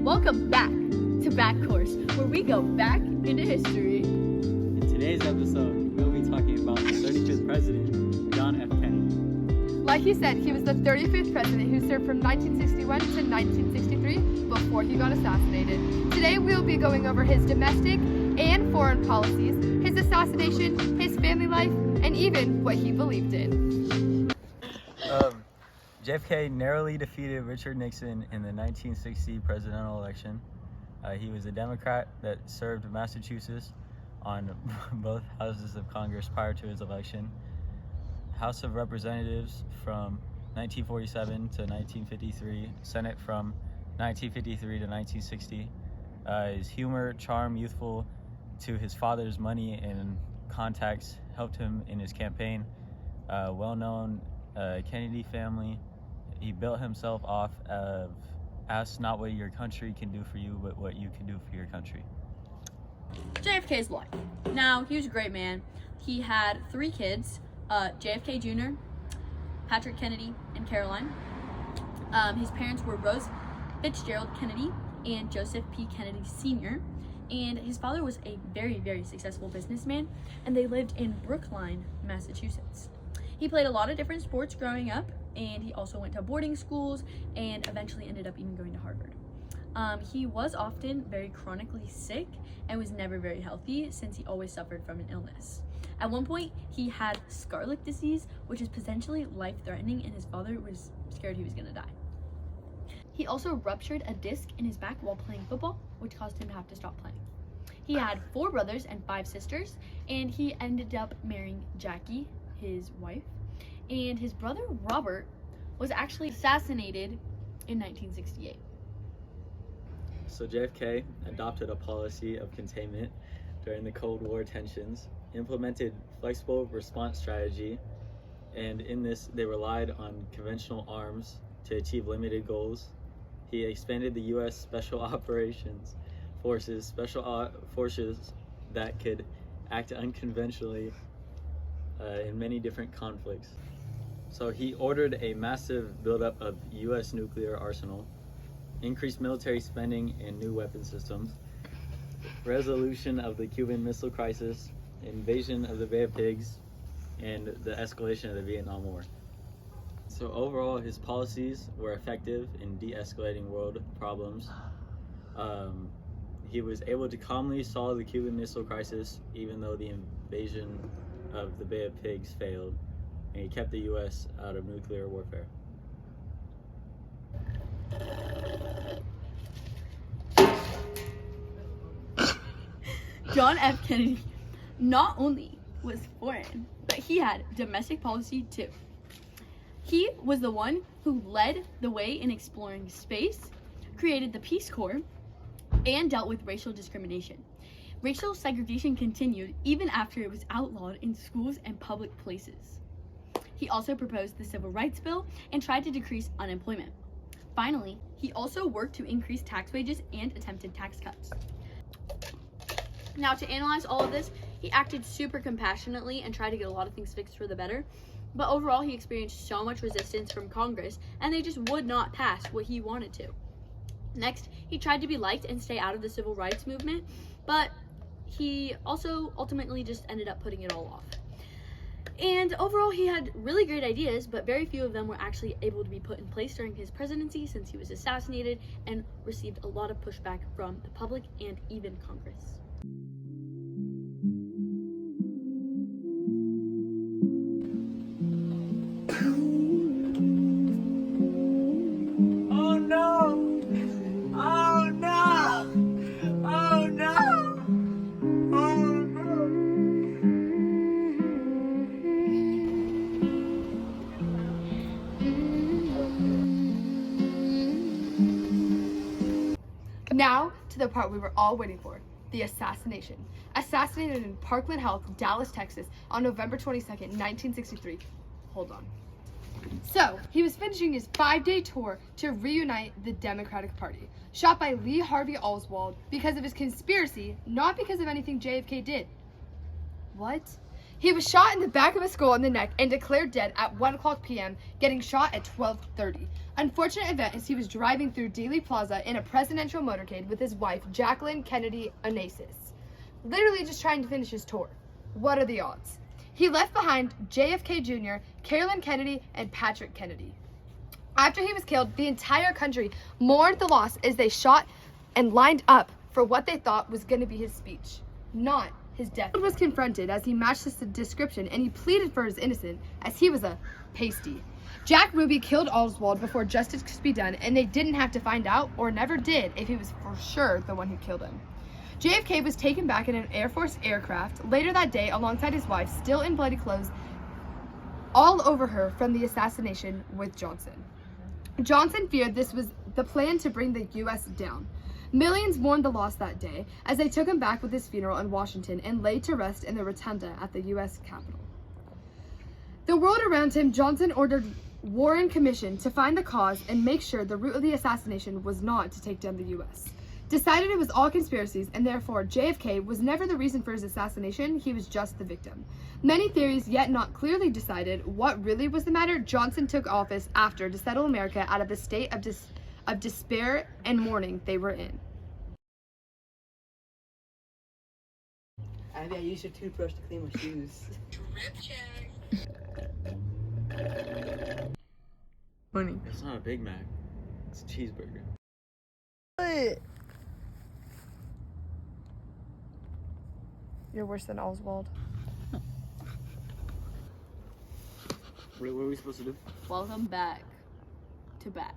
Welcome back to Back Course, where we go back into history. In today's episode, we'll be talking about the 35th president, John F. Kennedy. Like he said, he was the 35th president who served from 1961 to 1963 before he got assassinated. Today we'll be going over his domestic and foreign policies, his assassination, his family life, and even what he believed in. JFK narrowly defeated Richard Nixon in the 1960 presidential election. He was a Democrat that served Massachusetts on both houses of Congress prior to his election. House of Representatives from 1947 to 1953, Senate from 1953 to 1960. His humor, charm, youthful to his father's money and contacts helped him in his campaign. Well-known Kennedy family. He built himself off of ask not what your country can do for you, but what you can do for your country. JFK's life. Now, he was a great man. He had 3 kids, JFK Jr., Patrick Kennedy, and Caroline. His parents were Rose Fitzgerald Kennedy and Joseph P. Kennedy Sr., and his father was a very, very successful businessman, and they lived in Brookline, Massachusetts. He played a lot of different sports growing up, and he also went to boarding schools and eventually ended up even going to Harvard. He was often very chronically sick and was never very healthy since he always suffered from an illness. At one point, he had scarlet disease, which is potentially life-threatening, and his father was scared he was going to die. He also ruptured a disc in his back while playing football, which caused him to have to stop playing. He had 4 brothers and 5 sisters, and he ended up marrying Jackie, his wife, and his brother Robert was actually assassinated in 1968. So JFK adopted a policy of containment during the Cold War tensions, implemented flexible response strategy, and in this they relied on conventional arms to achieve limited goals. He expanded the U.S. Special Operations Forces, forces that could act unconventionally in many different conflicts. So he ordered a massive buildup of U.S. nuclear arsenal, increased military spending in new weapon systems, resolution of the Cuban Missile Crisis, invasion of the Bay of Pigs, and the escalation of the Vietnam War. So overall, his policies were effective in de-escalating world problems. He was able to calmly solve the Cuban Missile Crisis, even though the invasion of the Bay of Pigs failed, and he kept the U.S. out of nuclear warfare. John F. Kennedy not only was foreign, but he had domestic policy too. He was the one who led the way in exploring space, created the Peace Corps, and dealt with racial discrimination. Racial segregation continued even after it was outlawed in schools and public places. He also proposed the Civil Rights Bill and tried to decrease unemployment. Finally, he also worked to increase tax wages and attempted tax cuts. Now, to analyze all of this, he acted super compassionately and tried to get a lot of things fixed for the better. But overall, he experienced so much resistance from Congress, and they just would not pass what he wanted to. Next, he tried to be liked and stay out of the civil rights movement, but he also ultimately just ended up putting it all off. And overall, he had really great ideas, but very few of them were actually able to be put in place during his presidency since he was assassinated and received a lot of pushback from the public and even Congress. Oh no! Oh no! Oh no! Oh no! Now to the part we were all waiting for, the assassination. Assassinated in Parkland Health, Dallas, Texas on November 22nd, 1963. Hold on. So, he was finishing his 5-day tour to reunite the Democratic Party, shot by Lee Harvey Oswald because of his conspiracy, not because of anything JFK did. What? He was shot in the back of a skull in the neck and declared dead at 1:00 p.m., getting shot at 12:30. Unfortunate event is he was driving through Dealey Plaza in a presidential motorcade with his wife, Jacqueline Kennedy Onassis, literally just trying to finish his tour. What are the odds? He left behind JFK Jr., Carolyn Kennedy, and Patrick Kennedy. After he was killed, the entire country mourned the loss as they shot and lined up for what they thought was going to be his speech, not his death. He was confronted as he matched this description, and he pleaded for his innocence as he was a pasty. Jack Ruby killed Oswald before justice could be done, and they didn't have to find out, or never did, if he was for sure the one who killed him. JFK was taken back in an Air Force aircraft later that day alongside his wife, still in bloody clothes all over her from the assassination with Johnson. Johnson feared this was the plan to bring the U.S. down. Millions mourned the loss that day as they took him back with his funeral in Washington and laid to rest in the rotunda at the U.S. Capitol. The world around him, Johnson ordered Warren Commission to find the cause and make sure the root of the assassination was not to take down the U.S. Decided it was all conspiracies, and therefore JFK was never the reason for his assassination, he was just the victim. Many theories yet not clearly decided what really was the matter. Johnson took office after to settle America out of the state of despair and mourning they were in. Abby, I used your toothbrush to clean my shoes. Drip check. Funny. It's not a Big Mac. It's a cheeseburger. What? You're worse than Oswald. What are we supposed to do? Welcome back to back.